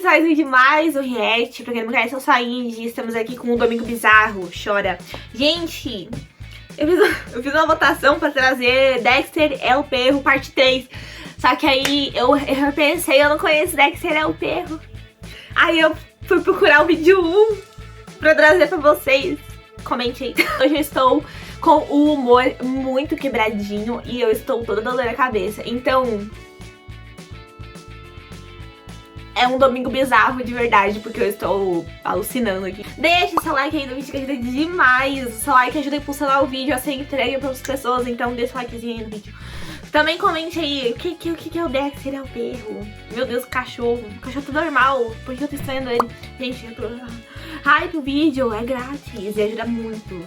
bem-vindos a mais um vídeo mais um react. Pra quem não me conhece, eu sou a Indy. Estamos aqui com um Domingo Bizarro. Chora. Gente, eu fiz uma votação pra trazer Dexter é o Perro, parte 3. Só que aí eu pensei, eu não conheço Dexter é o Perro. Aí eu fui procurar o vídeo 1 pra trazer pra vocês. Comente aí. Hoje eu estou com o humor muito quebradinho e eu estou toda dor na cabeça. Então... é um domingo bizarro de verdade, porque eu estou alucinando aqui. Deixe seu like aí no vídeo que ajuda demais. O seu like ajuda a impulsionar o vídeo, a ser entregue para outras pessoas. Então deixa o likezinho aí no vídeo. Também comente aí o que é o Dexter é o Perro. Meu Deus, cachorro. O cachorro tá normal. Por que eu tô estranhando ele? Gente, eu tô... hype o vídeo, é grátis e ajuda muito.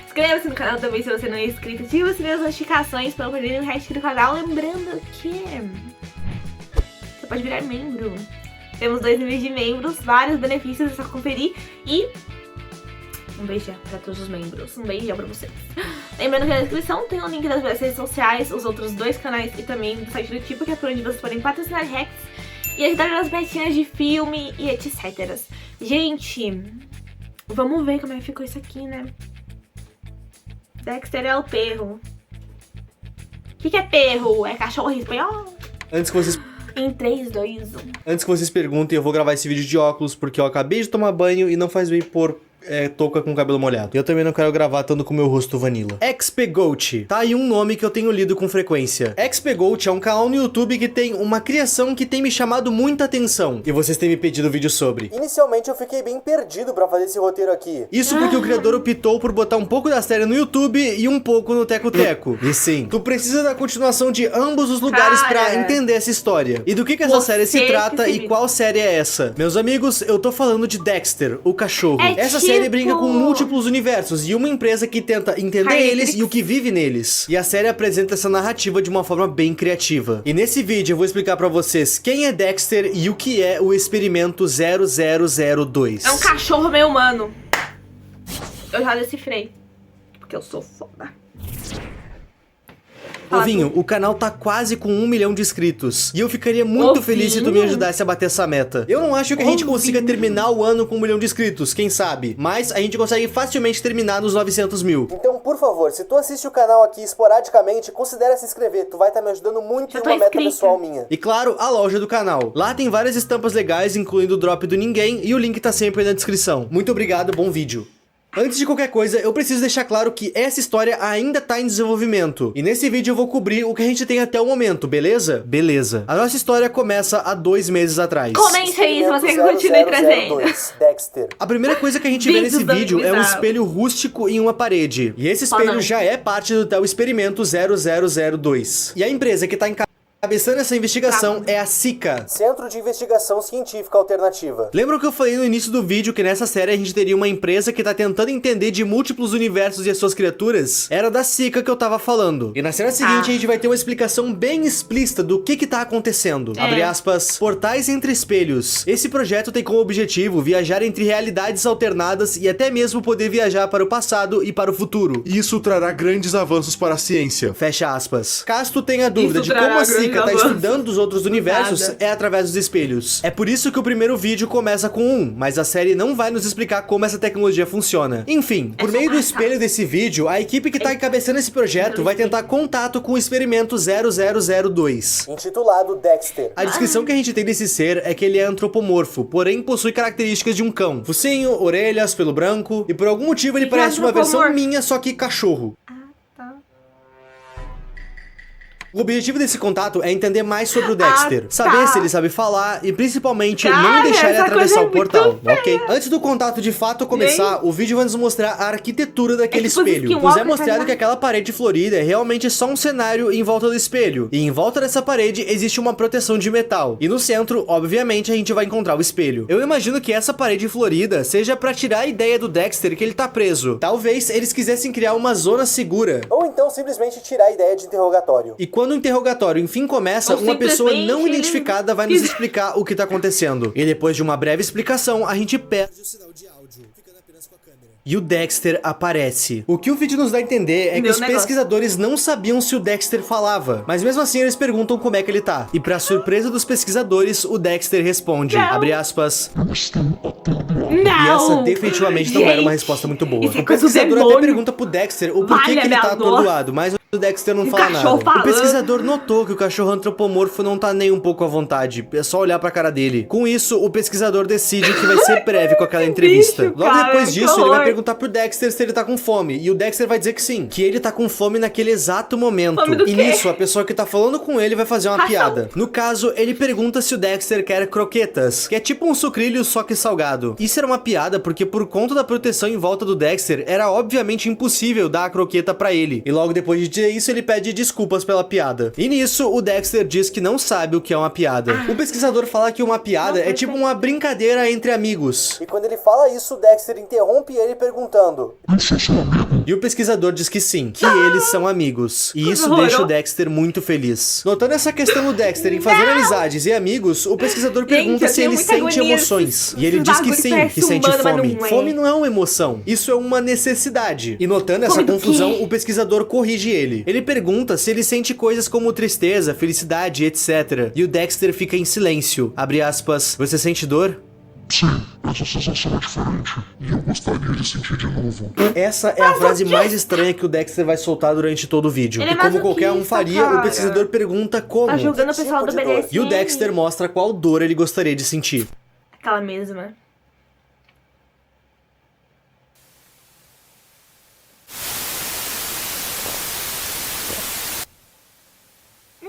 Inscreva-se no canal também se você não é inscrito. Ative as notificações para não perder nenhum resto do canal. Lembrando que... pode virar membro. Temos 2 níveis de membros, vários benefícios, é só conferir. E um beijão pra todos os membros. Um beijão pra vocês. Lembrando que na descrição tem o link das minhas redes sociais, os outros 2 canais e também do site do Tipo, que é por onde vocês podem patrocinar hacks e ajudar nas betinhas de filme e etc. Gente, vamos ver como é que ficou isso aqui, né? Dexter é o Perro. O que é perro? É cachorro em espanhol? Antes que vocês... em 3, 2, 1. Antes que vocês perguntem, eu vou gravar esse vídeo de óculos porque eu acabei de tomar banho e não faz bem pôr touca com o cabelo molhado. Eu também não quero gravar tanto com o meu rosto vanilla. XPGoat. Tá aí um nome que eu tenho lido com frequência. XPGoat é um canal no YouTube que tem uma criação que tem me chamado muita atenção. E vocês têm me pedido vídeo sobre. Inicialmente eu fiquei bem perdido pra fazer esse roteiro aqui. Isso porque o criador optou por botar um pouco da série no YouTube e um pouco no Teco Teco. E sim, tu precisa da continuação de ambos os lugares pra entender essa história. E do que essa série se trata e qual série é essa? Meus amigos, eu tô falando de Dexter, o cachorro. Essa série brinca com múltiplos universos e uma empresa que tenta entender eles e o que vive neles. E a série apresenta essa narrativa de uma forma bem criativa. E nesse vídeo eu vou explicar pra vocês quem é Dexter e o que é o Experimento 0002. É um cachorro meio humano. Eu já decifrei. Porque eu sou foda. Ovinho, o canal tá quase com 1 milhão de inscritos. E eu ficaria muito feliz se tu me ajudasse a bater essa meta. Eu não acho que a gente consiga terminar o ano com 1 milhão de inscritos, quem sabe? Mas a gente consegue facilmente terminar nos 900 mil. Então, por favor, se tu assiste o canal aqui esporadicamente, considere se inscrever. Tu vai estar me ajudando muito em uma meta pessoal minha. E claro, a loja do canal. Lá tem várias estampas legais, incluindo o drop do Ninguém, e o link tá sempre aí na descrição. Muito obrigado, bom vídeo. Antes de qualquer coisa, eu preciso deixar claro que essa história ainda tá em desenvolvimento. E nesse vídeo eu vou cobrir o que a gente tem até o momento, beleza? Beleza. A nossa história começa há 2 meses atrás. Comente aí se você continue trazendo. Dexter. A primeira coisa que a gente vê nesse vídeo é um espelho rústico em uma parede. E esse espelho já é parte do tal Experimento 0002. E a empresa que tá encabeçando essa investigação é a SICA, Centro de Investigação Científica Alternativa. Lembra que eu falei no início do vídeo que nessa série a gente teria uma empresa que tá tentando entender de múltiplos universos e as suas criaturas? Era da SICA que eu tava falando. E na cena seguinte a gente vai ter uma explicação bem explícita do que tá acontecendo. Abre aspas, portais entre espelhos. Esse projeto tem como objetivo viajar entre realidades alternadas e até mesmo poder viajar para o passado e para o futuro. Isso trará grandes avanços para a ciência. Fecha aspas. Caso tu tenha dúvida de como a SICA tá estudando os outros universos, é através dos espelhos. É por isso que o primeiro vídeo começa com mas a série não vai nos explicar como essa tecnologia funciona. Enfim, por meio do espelho desse vídeo, a equipe que tá encabeçando esse projeto vai tentar contato com o Experimento 0002. Intitulado Dexter. A descrição que a gente tem desse ser é que ele é antropomorfo, porém possui características de um cão. Focinho, orelhas, pelo branco, e por algum motivo ele parece uma versão minha, só que cachorro. O objetivo desse contato é entender mais sobre o Dexter, saber se ele sabe falar e principalmente não deixar ele atravessar o portal, ok? Antes do contato de fato começar, o vídeo vai nos mostrar a arquitetura daquele espelho. Nos é mostrado que aquela parede florida é realmente só um cenário em volta do espelho, e em volta dessa parede existe uma proteção de metal. E no centro, obviamente, a gente vai encontrar o espelho. Eu imagino que essa parede florida seja pra tirar a ideia do Dexter que ele tá preso. Talvez eles quisessem criar uma zona segura. Ou então simplesmente tirar a ideia de interrogatório. E quando o interrogatório enfim começa, uma pessoa não identificada vai nos explicar o que tá acontecendo. E depois de uma breve explicação, a gente perde o sinal de áudio, ficando apenas com a câmera. e o Dexter aparece. O que o vídeo nos dá a entender é que os pesquisadores não sabiam se o Dexter falava, mas mesmo assim eles perguntam como é que ele tá. E pra surpresa dos pesquisadores, o Dexter responde, abre aspas, Não! E essa definitivamente não era uma resposta muito boa. O pesquisador até pergunta pro Dexter o porquê que ele tá atordoado, mas o Dexter não fala nada. O pesquisador notou que o cachorro antropomorfo não tá nem um pouco à vontade, é só olhar pra cara dele. Com isso, o pesquisador decide que vai ser breve com aquela entrevista. Logo depois disso, ele vai perguntar pro Dexter se ele tá com fome, e o Dexter vai dizer que sim, que ele tá com fome naquele exato momento. E nisso, a pessoa que tá falando com ele vai fazer uma piada. No caso, ele pergunta se o Dexter quer croquetas, que é tipo um sucrilho só que salgado. Isso era uma piada porque por conta da proteção em volta do Dexter, era obviamente impossível dar a croqueta pra ele. E logo depois de dizer isso, ele pede desculpas pela piada. E nisso, o Dexter diz que não sabe o que é uma piada. O pesquisador fala que uma piada é tipo uma brincadeira entre amigos. E quando ele fala isso, o Dexter interrompe ele perguntando: E o pesquisador diz que sim, que eles são amigos. E isso deixa o Dexter muito feliz. Notando essa questão do Dexter em fazer amizades e amigos, o pesquisador pergunta se ele sente emoções. E ele diz que sim, que sente fome. Fome não é uma emoção, isso é uma necessidade. E notando essa confusão, o pesquisador corrige ele. Ele pergunta se ele sente coisas como tristeza, felicidade, etc. E o Dexter fica em silêncio. Abre aspas, você sente dor? Sim, essa sensação é diferente e eu gostaria de sentir de novo. Essa é a frase mais estranha que o Dexter vai soltar durante todo o vídeo. E como qualquer um faria, o pesquisador pergunta como. Tá julgando o pessoal do BDSM. E o Dexter mostra qual dor ele gostaria de sentir. Aquela mesma.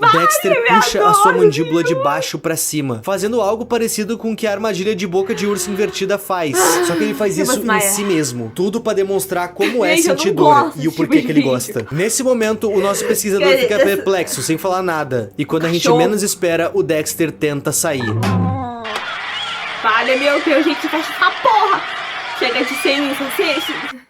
O Dexter puxa a sua mandíbula de baixo pra cima, fazendo algo parecido com o que a armadilha de boca de urso invertida faz. Só que ele faz isso em si mesmo. Tudo pra demonstrar como é sentir dor e o porquê que ele gosta. Nesse momento, o nosso pesquisador fica perplexo, sem falar nada. E quando a gente menos espera, o Dexter tenta sair. Vale, meu Deus, gente, fecha essa porra! Chega de ciência,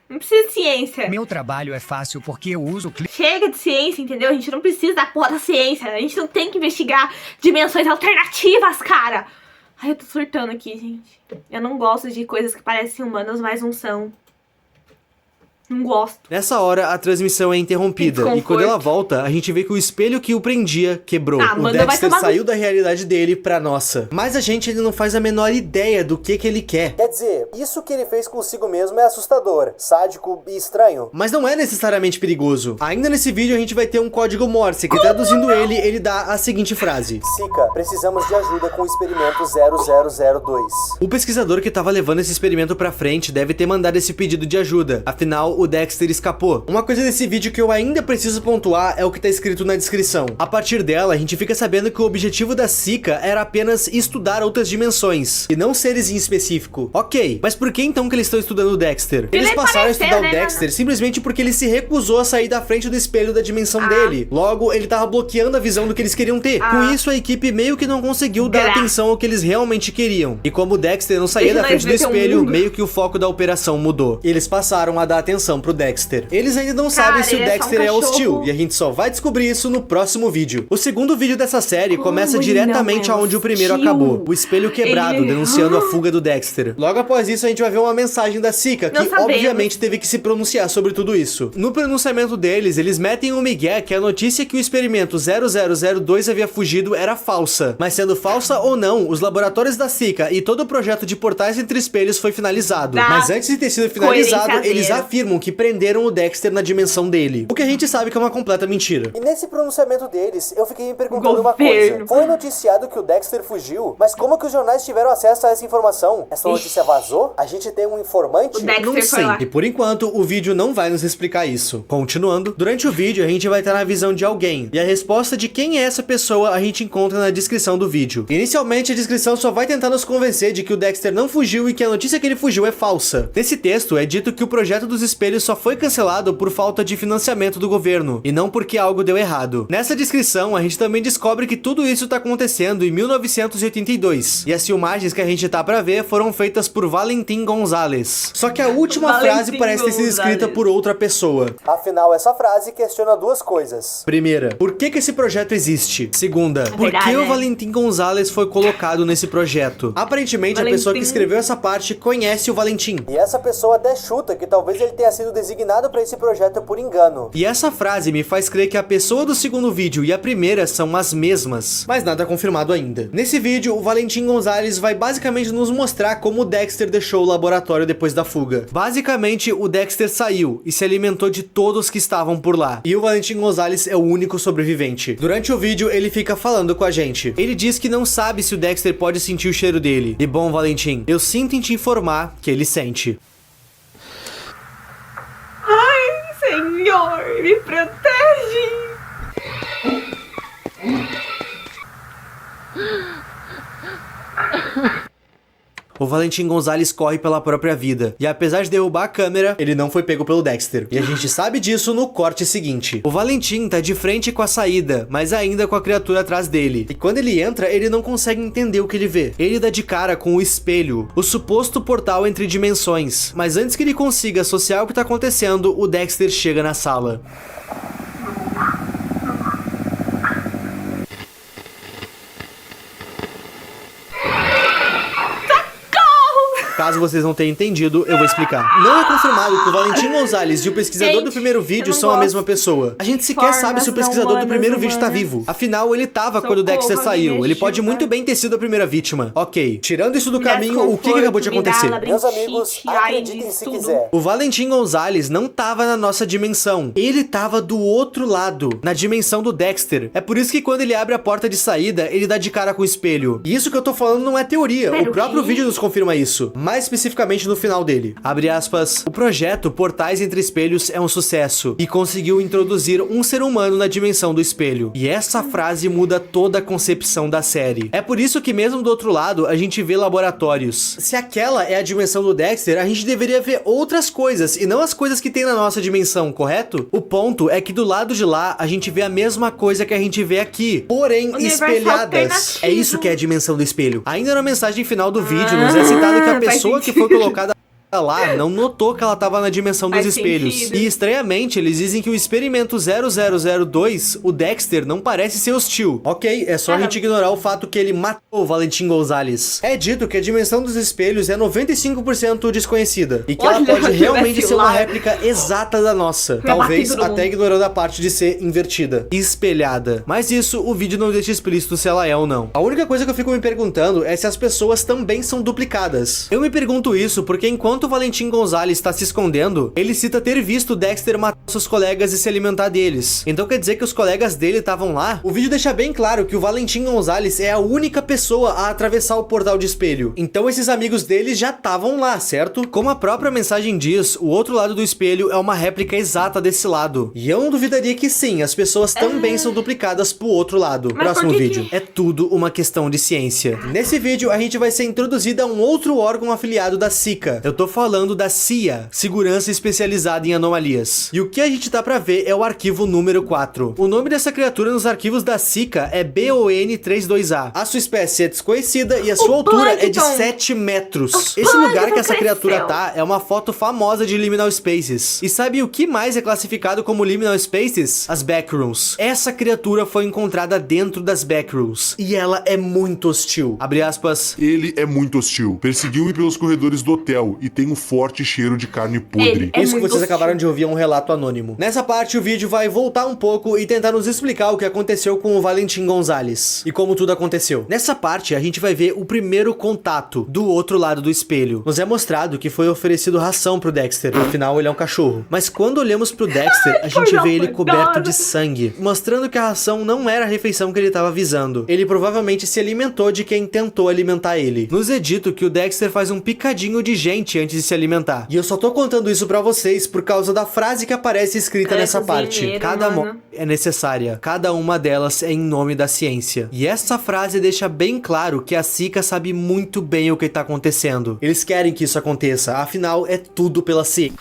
não precisa de ciência. Meu trabalho é fácil porque eu uso... Chega de ciência, entendeu? A gente não precisa da porra da ciência. A gente não tem que investigar dimensões alternativas, cara. Ai, eu tô surtando aqui, gente. Eu não gosto de coisas que parecem humanas, mas não são. Não gosto. Nessa hora, a transmissão é interrompida. E quando ela volta, a gente vê que o espelho que o prendia quebrou. O Dexter saiu da realidade dele pra nossa. Mas a gente ele não faz a menor ideia do que ele quer. Quer dizer, isso que ele fez consigo mesmo é assustador, sádico e estranho. Mas não é necessariamente perigoso. Ainda nesse vídeo a gente vai ter um código Morse, que traduzindo ele dá a seguinte frase. Sika, precisamos de ajuda com o experimento 0002. O pesquisador que tava levando esse experimento pra frente deve ter mandado esse pedido de ajuda. Afinal, o Dexter escapou. Uma coisa desse vídeo que eu ainda preciso pontuar é o que tá escrito na descrição. A partir dela, a gente fica sabendo que o objetivo da Sika era apenas estudar outras dimensões, e não seres em específico. Ok, mas por que então que eles estão estudando o Dexter? Eles passaram a estudar o Dexter simplesmente porque ele se recusou a sair da frente do espelho da dimensão dele. Logo, ele tava bloqueando a visão do que eles queriam ter. Com isso, a equipe meio que não conseguiu dar atenção ao que eles realmente queriam. E como o Dexter não saía da frente do espelho, meio que o foco da operação mudou. Eles passaram a dar atenção pro Dexter. Eles ainda não sabem se o Dexter é hostil, e a gente só vai descobrir isso no próximo vídeo. O segundo vídeo dessa série começa diretamente aonde o primeiro acabou. O espelho quebrado, denunciando a fuga do Dexter. Logo após isso, a gente vai ver uma mensagem da Sika, que obviamente teve que se pronunciar sobre tudo isso. No pronunciamento deles, eles metem um migué que a notícia que o experimento 0002 havia fugido era falsa. Mas sendo falsa ou não, os laboratórios da Sika e todo o projeto de portais entre espelhos foi finalizado. Mas antes de ter sido finalizado, eles afirmam que prenderam o Dexter na dimensão dele. O que a gente sabe que é uma completa mentira. E nesse pronunciamento deles, eu fiquei me perguntando uma coisa. Foi noticiado que o Dexter fugiu, mas como que os jornais tiveram acesso a essa informação? Essa notícia vazou? A gente tem um informante? Não sei. E por enquanto, o vídeo não vai nos explicar isso. Continuando, durante o vídeo a gente vai estar na visão de alguém. E a resposta de quem é essa pessoa a gente encontra na descrição do vídeo. Inicialmente, a descrição só vai tentar nos convencer de que o Dexter não fugiu e que a notícia que ele fugiu é falsa. Nesse texto, é dito que o projeto dos espelho só foi cancelado por falta de financiamento do governo, e não porque algo deu errado. Nessa descrição, a gente também descobre que tudo isso tá acontecendo em 1982, e as filmagens que a gente tá pra ver foram feitas por Valentim Gonzalez. Só que a última frase parece ter sido escrita por outra pessoa. Afinal, essa frase questiona duas coisas. Primeira, por que esse projeto existe? Segunda, por que o Valentim Gonzalez foi colocado nesse projeto? Aparentemente, a pessoa que escreveu essa parte conhece o Valentim. E essa pessoa até chuta que talvez ele tenha sido designado para esse projeto por engano. E essa frase me faz crer que a pessoa do segundo vídeo e a primeira são as mesmas, mas nada confirmado ainda. Nesse vídeo, o Valentim Gonzalez vai basicamente nos mostrar como o Dexter deixou o laboratório depois da fuga. Basicamente, o Dexter saiu e se alimentou de todos que estavam por lá. E o Valentim Gonzalez é o único sobrevivente. Durante o vídeo, ele fica falando com a gente. Ele diz que não sabe se o Dexter pode sentir o cheiro dele. E bom, Valentim, eu sinto em te informar que ele sente. Ai, Senhor, me protege! O Valentim Gonzalez corre pela própria vida, e apesar de derrubar a câmera, ele não foi pego pelo Dexter. E a gente sabe disso no corte seguinte. O Valentim tá de frente com a saída, mas ainda com a criatura atrás dele. E quando ele entra, ele não consegue entender o que ele vê. Ele dá de cara com o espelho, o suposto portal entre dimensões. Mas antes que ele consiga associar o que tá acontecendo, o Dexter chega na sala. Caso vocês não tenham entendido, eu vou explicar. Não é confirmado que o Valentim Gonzalez e o pesquisador do primeiro vídeo são a mesma pessoa. A gente sequer sabe se o pesquisador do primeiro vídeo tá vivo. Afinal, ele tava quando o Dexter saiu. Ele pode muito bem ter sido a primeira vítima. Ok, tirando isso do caminho, o que acabou de acontecer? Meus amigos, acreditem se quiser. O Valentim Gonzalez não tava na nossa dimensão. Ele tava do outro lado, na dimensão do Dexter. É por isso que quando ele abre a porta de saída, ele dá de cara com o espelho. E isso que eu tô falando não é teoria. O próprio vídeo nos confirma isso. Mais especificamente no final dele. Abre aspas. O projeto Portais Entre Espelhos é um sucesso e conseguiu introduzir um ser humano na dimensão do espelho. E essa frase muda toda a concepção da série. É por isso que mesmo do outro lado, a gente vê laboratórios. Se aquela é a dimensão do Dexter, a gente deveria ver outras coisas e não as coisas que tem na nossa dimensão, correto? O ponto é que do lado de lá, a gente vê a mesma coisa que a gente vê aqui, porém espelhadas. É isso que é a dimensão do espelho. Ainda na mensagem final do vídeo, nos é citado que a pessoa que foi colocada lá não notou que ela tava na dimensão dos espelhos. E estranhamente, eles dizem que o experimento 0002, o Dexter, não parece ser hostil. Ok, é só a gente ignorar o fato que ele matou o Valentim Gonzalez. É dito que a dimensão dos espelhos é 95% desconhecida e que ela pode realmente ser uma réplica exata da nossa. Talvez até ignorando a parte de ser invertida, espelhada. Mas isso, o vídeo não deixa explícito se ela é ou não. A única coisa que eu fico me perguntando é se as pessoas também são duplicadas. Eu me pergunto isso porque enquanto o Valentim Gonzalez está se escondendo, ele cita ter visto Dexter matar seus colegas e se alimentar deles. Então quer dizer que os colegas dele estavam lá? O vídeo deixa bem claro que o Valentim Gonzalez é a única pessoa a atravessar o portal de espelho. Então esses amigos dele já estavam lá, certo? Como a própria mensagem diz, o outro lado do espelho é uma réplica exata desse lado. E eu não duvidaria que sim, as pessoas também são duplicadas pro outro lado. Mas próximo vídeo. É tudo uma questão de ciência. Nesse vídeo, a gente vai ser introduzida a um outro órgão afiliado da SICA. Eu tô falando da CIA, Segurança Especializada em Anomalias. E o que a gente tá pra ver é o arquivo número 4. O nome dessa criatura nos arquivos da SICA é BON32A. A sua espécie é desconhecida e a sua altura é de 7 metros. Esse lugar que essa criatura tá é uma foto famosa de Liminal Spaces. E sabe o que mais é classificado como Liminal Spaces? As Backrooms. Essa criatura foi encontrada dentro das Backrooms. E ela é muito hostil. Abre aspas. Ele é muito hostil. Perseguiu-me pelos corredores do hotel e tem um forte cheiro de carne podre. Isso que vocês acabaram de ouvir é um relato anônimo. Nessa parte, o vídeo vai voltar um pouco e tentar nos explicar o que aconteceu com o Valentim Gonzalez. E como tudo aconteceu. Nessa parte, a gente vai ver o primeiro contato do outro lado do espelho. Nos é mostrado que foi oferecido ração pro Dexter. Afinal, ele é um cachorro. Mas quando olhamos pro Dexter, a gente vê ele coberto de sangue, mostrando que a ração não era a refeição que ele estava visando. Ele provavelmente se alimentou de quem tentou alimentar ele. Nos é dito que o Dexter faz um picadinho de gente antes de se alimentar. E eu só tô contando isso pra vocês por causa da frase que aparece escrita nessa parte. Cada morte é necessária. Cada uma delas é em nome da ciência. E essa frase deixa bem claro que a SICA sabe muito bem o que tá acontecendo. Eles querem que isso aconteça. Afinal, é tudo pela ciência.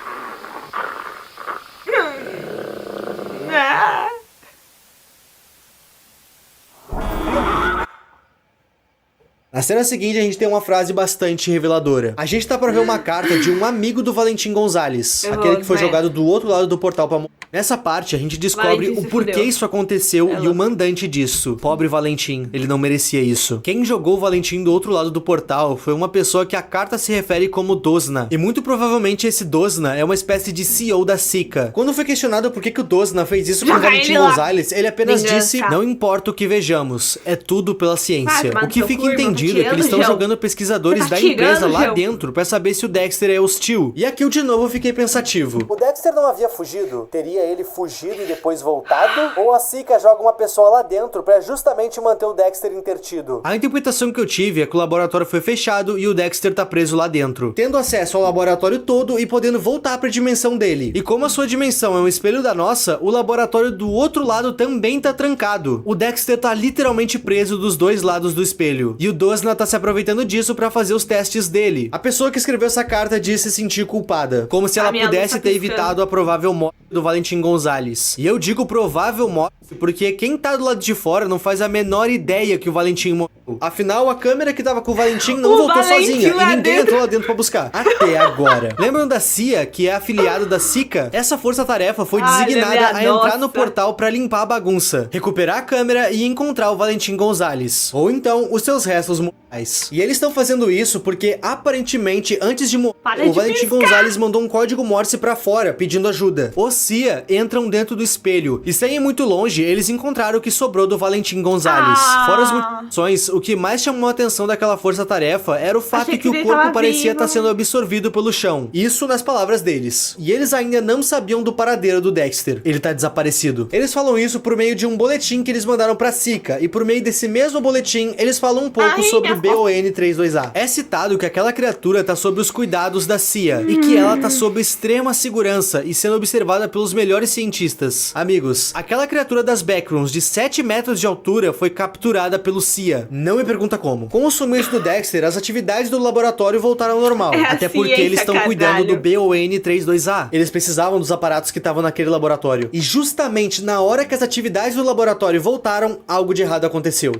Na cena seguinte, a gente tem uma frase bastante reveladora. A gente tá pra ver uma carta de um amigo do Valentim Gonzalez, aquele que foi jogado do outro lado do portal pra morrer. Nessa parte, a gente descobre o porquê isso aconteceu e o mandante disso. Pobre Valentim, ele não merecia isso. Quem jogou o Valentim do outro lado do portal foi uma pessoa que a carta se refere como Dosna. E muito provavelmente esse Dosna é uma espécie de CEO da Sika. Quando foi questionado por que o Dosna fez isso com o Valentim Gonzalez, ele apenas disse: não importa o que vejamos, é tudo pela ciência. O que fica entendido é que eles estão jogando pesquisadores da empresa lá dentro pra saber se o Dexter é hostil. E aqui eu de novo fiquei pensativo. O Dexter não havia fugido? Teria ele fugido e depois voltado? Ou a Sika joga uma pessoa lá dentro pra justamente manter o Dexter intertido? A interpretação que eu tive é que o laboratório foi fechado e o Dexter tá preso lá dentro, tendo acesso ao laboratório todo e podendo voltar pra dimensão dele. E como a sua dimensão é um espelho da nossa, o laboratório do outro lado também tá trancado. O Dexter tá literalmente preso dos dois lados do espelho. E o Dosna tá se aproveitando disso pra fazer os testes dele. A pessoa que escreveu essa carta disse se sentir culpada, como se ela pudesse ter evitado a provável morte do Valentim Gonzalez. E eu digo provável morte porque quem tá do lado de fora não faz a menor ideia que o Valentim morreu. Afinal, a câmera que tava com o Valentim não voltou sozinha e ninguém entrou lá dentro pra buscar. Até agora. Lembram da Cia, que é afiliado da Sika? Essa força-tarefa foi designada a entrar no portal pra limpar a bagunça, recuperar a câmera e encontrar o Valentim Gonzalez. Ou então, os seus restos mortais. E eles estão fazendo isso porque, aparentemente, antes de morrer, o Valentim Gonzalez mandou um código Morse pra fora, pedindo ajuda. Os Cia entram dentro do espelho e, sem ir muito longe, eles encontraram o que sobrou do Valentim Gonzalez. Fora as mutações, o que mais chamou a atenção daquela força-tarefa era o fato que o corpo parecia estar sendo absorvido pelo chão. Isso nas palavras deles. E eles ainda não sabiam do paradeiro do Dexter. Ele tá desaparecido. Eles falam isso por meio de um boletim que eles mandaram pra Sika, e por meio desse mesmo boletim, eles falam um pouco sobre o BON-32A. É citado que aquela criatura tá sob os cuidados da CIA, e que ela tá sob extrema segurança e sendo observada pelos melhores cientistas. Amigos, aquela criatura das Backrooms de 7 metros de altura foi capturada pelo CIA. Não me pergunta como. Com o sumiço do Dexter, as atividades do laboratório voltaram ao normal. Até porque eles estão cuidando do BON-32A. Eles precisavam dos aparatos que estavam naquele laboratório. E justamente na hora que as atividades do laboratório voltaram, algo de errado aconteceu.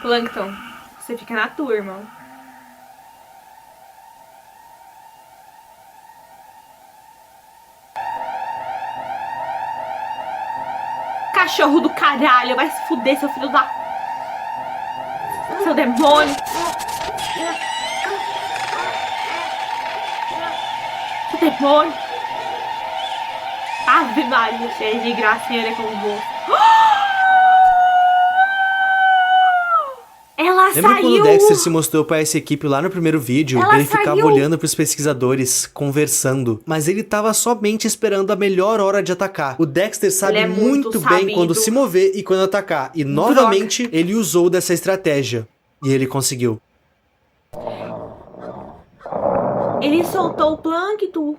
Plankton, você fica na tua, irmão. Cachorro do caralho, vai se fuder, seu filho da... Seu demônio. Seu demônio. Ave Maria, cheia de gracinha com o bolso. Ela Lembra saiu. quando o Dexter se mostrou pra essa equipe lá no primeiro vídeo? Ele ficava olhando pros pesquisadores, conversando. Mas ele tava somente esperando a melhor hora de atacar. O Dexter sabe muito bem quando se mover e quando atacar. E novamente, ele usou dessa estratégia. E ele conseguiu. Ele soltou o Plankton.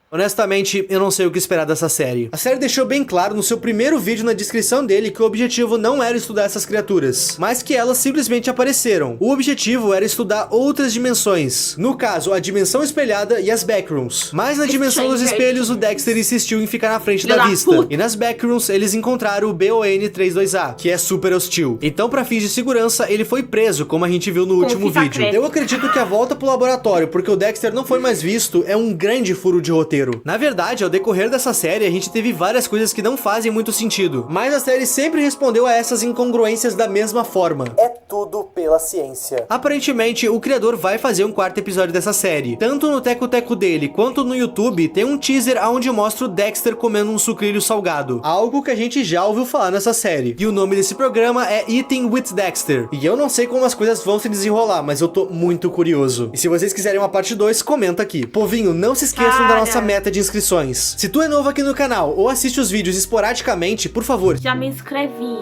Honestamente, eu não sei o que esperar dessa série. A série deixou bem claro no seu primeiro vídeo na descrição dele que o objetivo não era estudar essas criaturas, mas que elas simplesmente apareceram. O objetivo era estudar outras dimensões, no caso, a dimensão espelhada e as Backrooms. Mas na dimensão dos espelhos, o Dexter insistiu em ficar na frente da vista. E nas Backrooms, eles encontraram o BON-32A, que é super hostil. Então, pra fins de segurança, ele foi preso, como a gente viu no último vídeo. Eu acredito que a volta pro laboratório, porque o Dexter não foi mais visto, é um grande furo de roteiro. Na verdade, ao decorrer dessa série, a gente teve várias coisas que não fazem muito sentido, mas a série sempre respondeu a essas incongruências da mesma forma. É tudo pela ciência. Aparentemente, o criador vai fazer um quarto episódio dessa série. Tanto no Teco-Teco dele, quanto no YouTube, tem um teaser onde mostra o Dexter comendo um sucrilho salgado. Algo que a gente já ouviu falar nessa série. E o nome desse programa é Eating with Dexter. E eu não sei como as coisas vão se desenrolar, mas eu tô muito curioso. E se vocês quiserem uma parte 2, comenta aqui. Povinho, não se esqueçam da nossa meta de inscrições. Se tu é novo aqui no canal ou assiste os vídeos esporadicamente, por favor, já me inscrevi.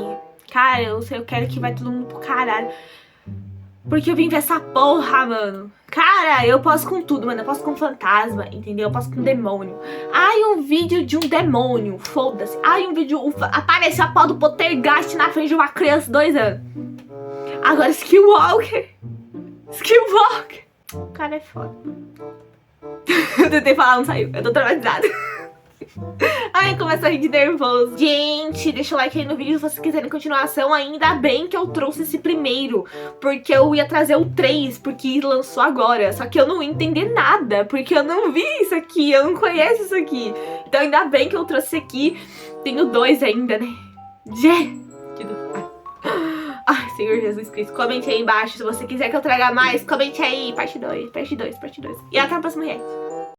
Cara, eu quero que vai todo mundo pro caralho. Porque eu vim ver essa porra, mano. Cara, eu posso com tudo, mano. Eu posso com fantasma, entendeu? Eu posso com demônio. Ai, um vídeo de um demônio. Foda-se. Ai, um vídeo... Apareceu a pau do Poltergeist na frente de uma criança de 2 anos. Agora, Skywalker. O cara é foda. Eu tentei falar, não saiu. Eu tô traumatizada. Ai, começa a rir de nervoso. Gente, deixa o like aí no vídeo se vocês quiserem continuação. Ainda bem que eu trouxe esse primeiro, porque eu ia trazer o 3, porque lançou agora. Só que eu não ia entender nada, porque eu não vi isso aqui, eu não conheço isso aqui. Então ainda bem que eu trouxe esse aqui. Tenho 2 ainda, né? Ai, Senhor Jesus Cristo, comente aí embaixo se você quiser que eu traga mais. Comente aí, parte 2, parte 2, parte 2. E até a próxima react.